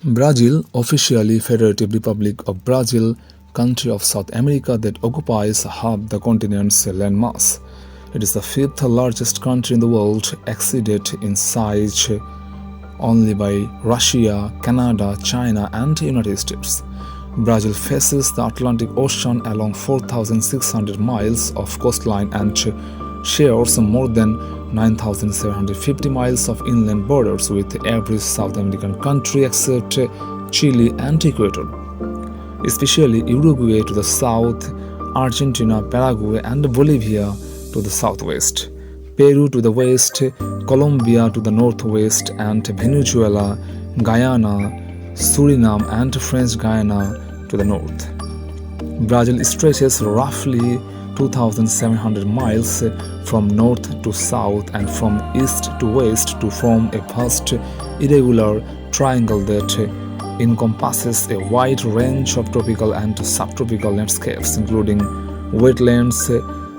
Brazil, officially Federative Republic of Brazil, country of South America that occupies half the continent's landmass. It is the fifth largest country in the world, exceeded in size only by Russia, Canada, China, and United States. Brazil faces the Atlantic Ocean along 4,600 miles of coastline and shares more than 9,750 miles of inland borders with every South American country except Chile and Ecuador, especially Uruguay to the south, Argentina, Paraguay, and Bolivia to the southwest, Peru to the west, Colombia to the northwest, and Venezuela, Guyana, Suriname, and French Guiana to the north. Brazil stretches roughly 2,700 miles from north to south and from east to west to form a vast irregular triangle that encompasses a wide range of tropical and subtropical landscapes, including wetlands,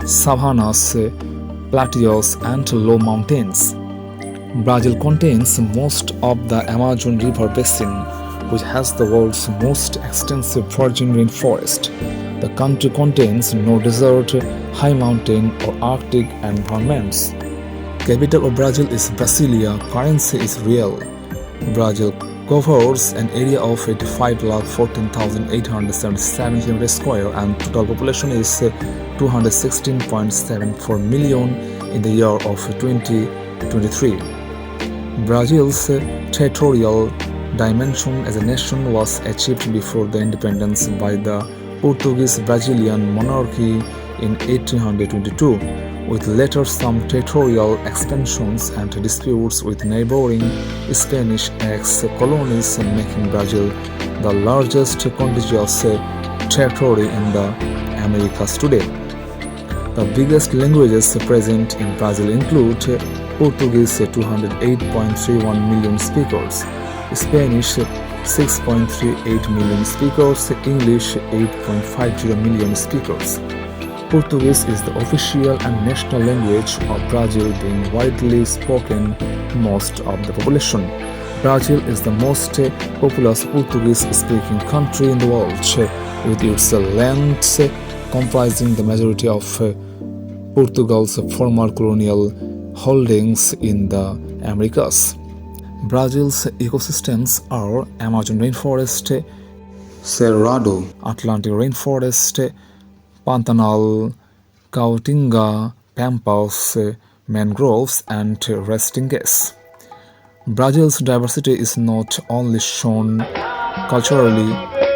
savannas, plateaus, and low mountains. Brazil contains most of the Amazon River basin, which has the world's most extensive virgin rainforest. The country contains no desert, high mountain, or Arctic environments. Capital of Brazil is Brasilia. Currency is real. Brazil covers an area of 85,14,877 km² and total population is 216.74 million in the year of 2023. Brazil's territorial dimension as a nation was achieved before the independence by the Portuguese Brazilian monarchy in 1822, with later some territorial expansions and disputes with neighboring Spanish ex-colonies, making Brazil the largest contiguous territory in the Americas today. The biggest languages present in Brazil include Portuguese 208.31 million speakers, Spanish 6.38 million speakers, English 8.50 million speakers. Portuguese is the official and national language of Brazil, being widely spoken most of the population. Brazil is the most populous Portuguese-speaking country in the world, with its land comprising the majority of Portugal's former colonial holdings in the Americas. Brazil's ecosystems are Amazon rainforest, Cerrado, Atlantic rainforest, Pantanal, Caatinga, Pampas, mangroves, and restingas. Brazil's diversity is not only shown culturally,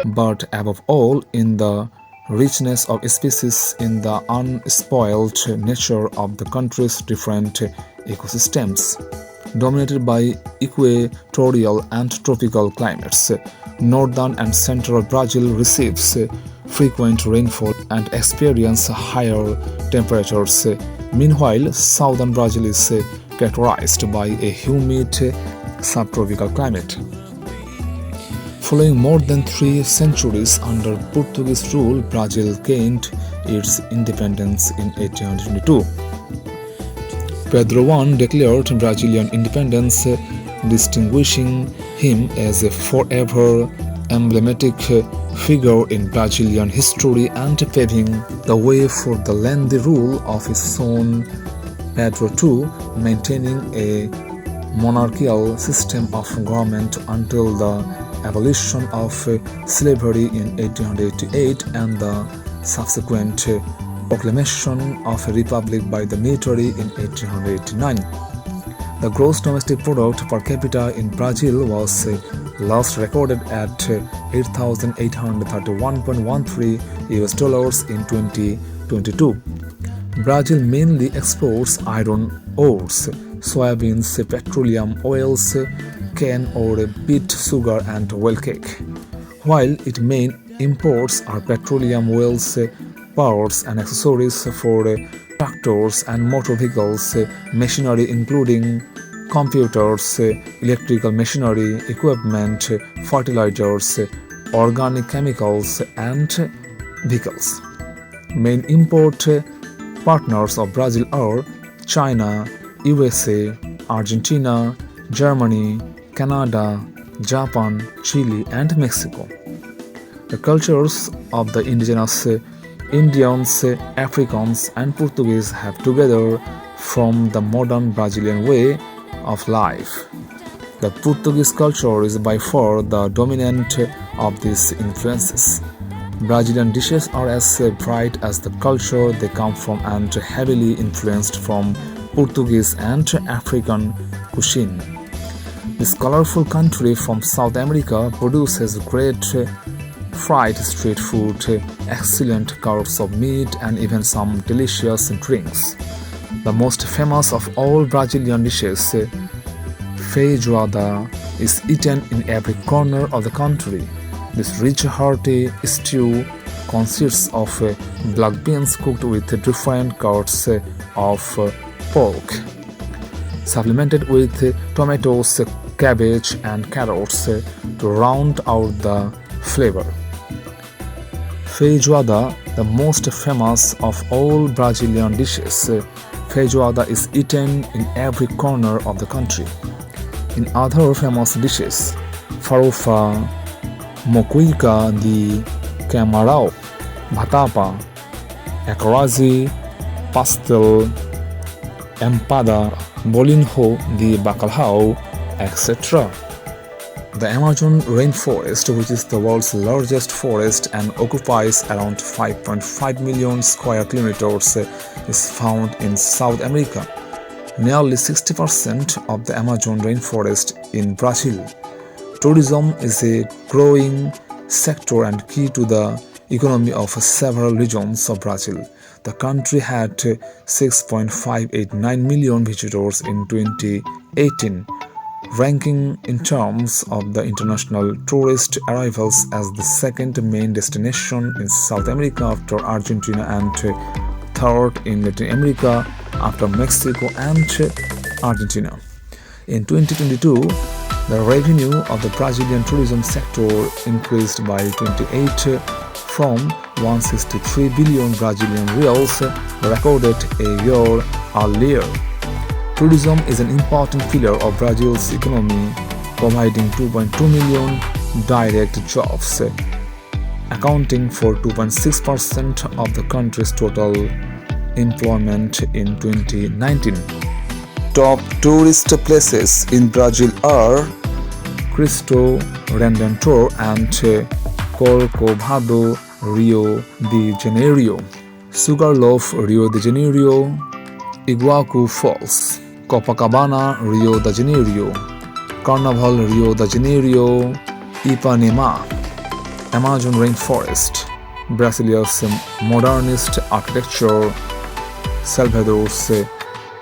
but above all in the richness of species in the unspoiled nature of the country's different ecosystems. Dominated by equatorial and tropical climates, northern and central Brazil receives frequent rainfall and experiences higher temperatures. Meanwhile, southern Brazil is characterized by a humid subtropical climate. Following more than 3 centuries under Portuguese rule, Brazil gained its independence in 1822. Pedro I declared Brazilian independence, distinguishing him as a forever emblematic figure in Brazilian history and paving the way for the lengthy rule of his son Pedro II, maintaining a monarchical system of government until the abolition of slavery in 1888 and the subsequent proclamation of a republic by the military in 1889. The gross domestic product per capita in Brazil was last recorded at $8,831.13 in 2022. Brazil mainly exports iron ores, soybeans, petroleum oils, cane or beet sugar, and whale cake, while its main imports are petroleum oils, parts and accessories for tractors and motor vehicles, machinery including computers, electrical machinery, equipment, fertilizers, organic chemicals, and vehicles. Main import partners of Brazil are China, USA, Argentina, Germany, Canada, Japan, Chile, and Mexico. The cultures of the indigenous Indians, Africans, and Portuguese have together formed the modern Brazilian way of life. The Portuguese culture is by far the dominant of these influences. Brazilian dishes are as bright as the culture they come from and heavily influenced from Portuguese and African cuisine. This colorful country from South America produces great fried street food, excellent cuts of meat, and even some delicious drinks. The most famous of all Brazilian dishes, feijoada, is eaten in every corner of the country. This rich, hearty stew consists of black beans cooked with different cuts of pork, supplemented with tomatoes, cabbage, and carrots to round out the flavor. Feijoada, the most famous of all Brazilian dishes, feijoada is eaten in every corner of the country. In other famous dishes, farofa, moqueca de camarão, vatapa, acarajé, pastel, empada, bolinho de bacalhau, etc. The Amazon rainforest, which is the world's largest forest and occupies around 5.5 million square kilometers, is found in South America. Nearly 60% of the Amazon rainforest in Brazil. Tourism is a growing sector and key to the economy of several regions of Brazil. The country had 6.589 million visitors in 2018, ranking in terms of the international tourist arrivals as the second main destination in South America after Argentina and third in Latin America after Mexico and Argentina. In 2022, the revenue of the Brazilian tourism sector increased by 28 from 163 billion Brazilian reals recorded a year earlier. Tourism is an important pillar of Brazil's economy, providing 2.2 million direct jobs, accounting for 2.6% of the country's total employment in 2019. Top tourist places in Brazil are Cristo Redentor and Corcovado, Rio de Janeiro, Sugarloaf, Rio de Janeiro, Iguacu Falls, Copacabana, Rio de Janeiro, Carnaval, Rio de Janeiro, Ipanema, Amazon rainforest, Brazilia's modernist architecture, Salvador's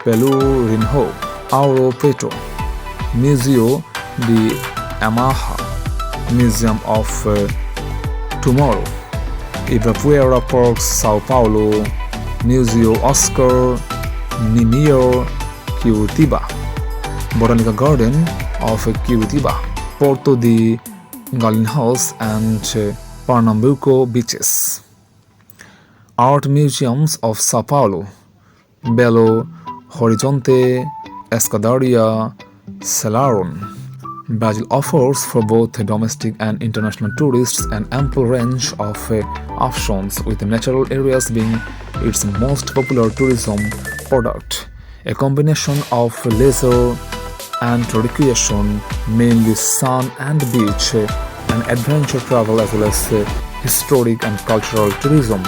Pelourinho, Ouro Preto, Museu de Yamaha, Museum of Tomorrow, Ibirapuera Park, Sao Paulo, Museu Oscar Niemeyer, Curitiba, Botanical Garden of Curitiba, Porto de Galinhos and Pernambuco beaches. Art museums of Sao Paulo, Belo Horizonte, Escadaria, Celarón. Brazil offers for both domestic and international tourists an ample range of options, with natural areas being its most popular tourism product. A combination of leisure and recreation, mainly sun and beach, and adventure travel as well as historic and cultural tourism.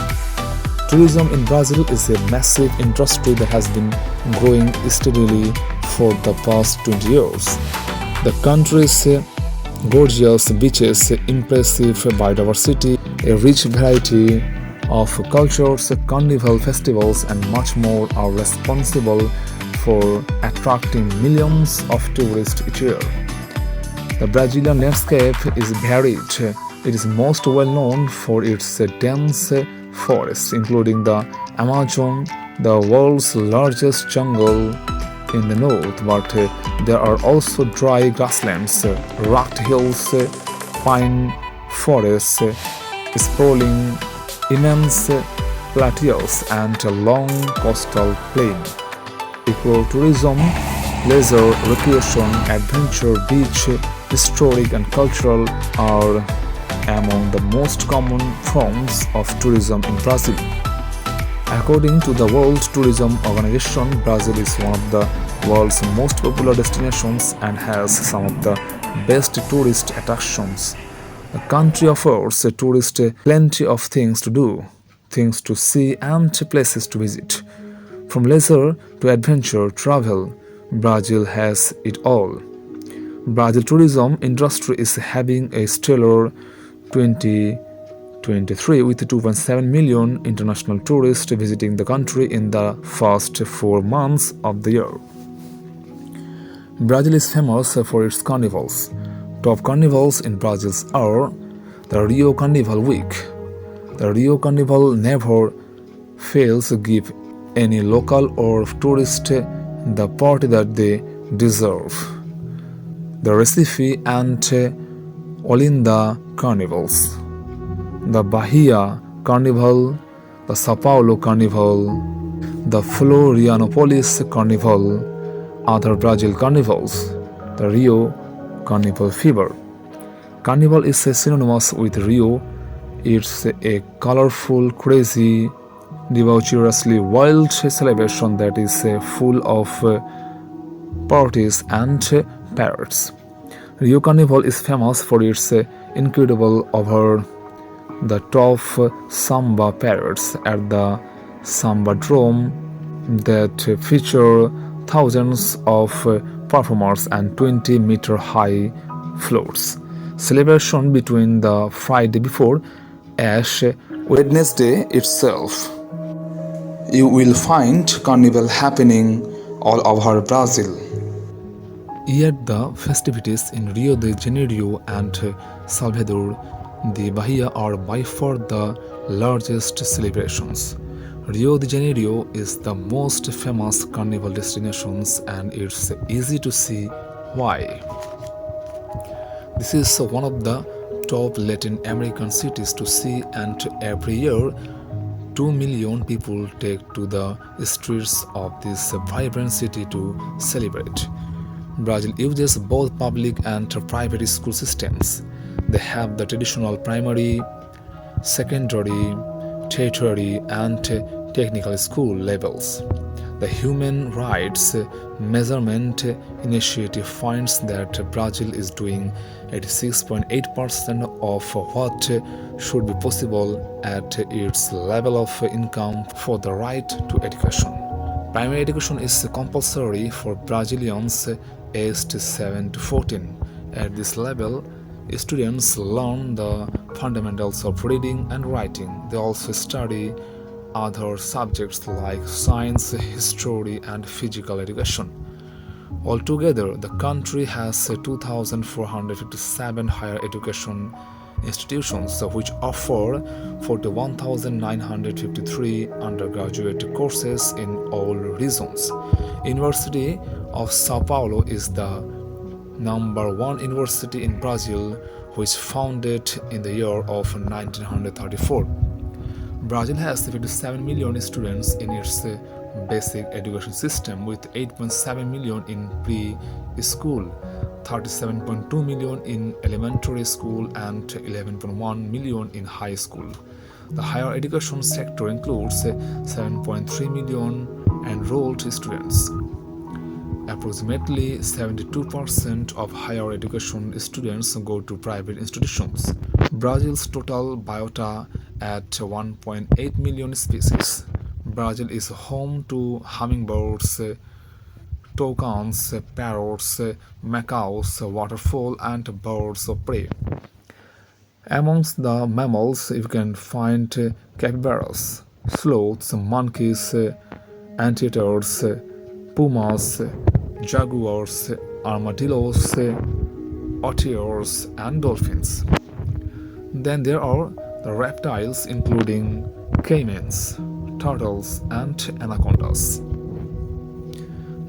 Tourism in Brazil is a massive industry that has been growing steadily for the past 20 years. The country's gorgeous beaches, impressive biodiversity, a rich variety of cultures, carnival festivals, and much more are responsible for attracting millions of tourists each year. The Brazilian landscape is varied. It is most well known for its dense forests, including the Amazon, the world's largest jungle in the north, but there are also dry grasslands, rugged hills, pine forests, sprawling immense plateaus, and a long coastal plain. Ecotourism, leisure, recreation, adventure, beach historic and cultural are among the most common forms of tourism in Brazil. According to the World Tourism Organization, Brazil is one of the world's most popular destinations and has some of the best tourist attractions. The country offers tourists plenty of things to do, things to see, and places to visit. From leisure to adventure travel, Brazil has it all. Brazil tourism industry is having a stellar 2023 with 2.7 million international tourists visiting the country in the first 4 months of the year. Brazil is famous for its carnivals. Top carnivals in Brazil are the Rio Carnival Week. The Rio Carnival never fails to give any local or tourist the party that they deserve. The Recife and Olinda Carnivals, the Bahia Carnival, the Sao Paulo Carnival, the Florianopolis Carnival, other Brazil carnivals, the Rio Carnival Fever. Carnival is synonymous with Rio. It's a colorful, crazy, debaucherously wild celebration that is full of parties and parades. Rio Carnival is famous for its incredible over-the-top samba parades at the Samba Dome that feature thousands of performers and 20-meter high floats. Celebration between the Friday before Ash Wednesday itself. You will find carnival happening all over Brazil. Yet the festivities in Rio de Janeiro and Salvador de Bahia are by far the largest celebrations. Rio de Janeiro is the most famous carnival destination and it's easy to see why. This is one of the top Latin American cities to see, and every year 2 million people take to the streets of this vibrant city to celebrate. Brazil uses both public and private school systems. They have the traditional primary, secondary, tertiary, and technical school levels. The Human Rights Measurement Initiative finds that Brazil is doing 86.8% of what should be possible at its level of income for the right to education. Primary education is compulsory for Brazilians aged 7 to 14. At this level, students learn the fundamentals of reading and writing. They also study other subjects like science, history, and physical education. Altogether, the country has 2,457 higher education institutions, which offer 41,953 undergraduate courses in all regions. University of Sao Paulo is the #1 university in Brazil, which founded in the year of 1934. Brazil has 57 million students in its basic education system, with 8.7 million in preschool, 37.2 million in elementary school, and 11.1 million in high school. The higher education sector includes 7.3 million enrolled students. Approximately 72% of higher education students go to private institutions. Brazil's total biota at 1.8 million species. Brazil is home to hummingbirds, toucans, parrots, macaws, waterfowl, and birds of prey. Amongst the mammals, you can find capybaras, sloths, monkeys, anteaters, pumas, jaguars, armadillos, otters, and dolphins. Then there are the reptiles, including caimans, turtles, and anacondas.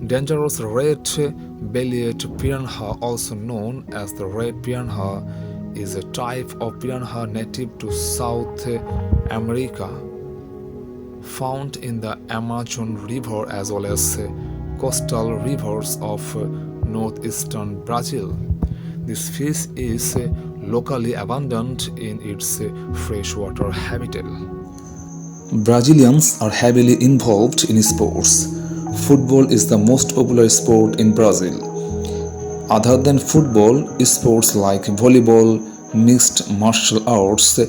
Dangerous red-bellied piranha, also known as the red piranha, is a type of piranha native to South America, found in the Amazon River as well as coastal rivers of northeastern Brazil. This fish is locally abundant in its freshwater habitat. Brazilians are heavily involved in sports. Football is the most popular sport in Brazil. Other than football, sports like volleyball, mixed martial arts,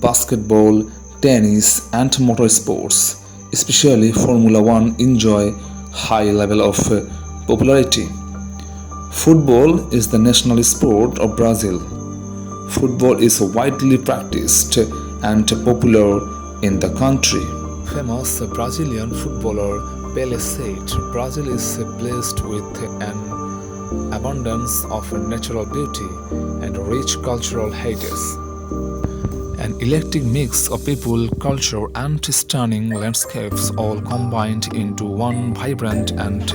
basketball, tennis, and motorsports, especially Formula One, enjoy high level of popularity. Football is the national sport of Brazil. Football is widely practiced and popular in the country. Famous Brazilian footballer Pelé said, Brazil is blessed with an abundance of natural beauty and rich cultural heritage. An eclectic mix of people, culture, and stunning landscapes all combined into one vibrant and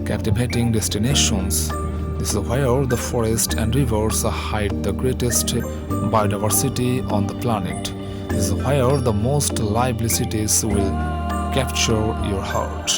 captivating destinations. This is where the forests and rivers hide the greatest biodiversity on the planet. This is where the most lively cities will capture your heart.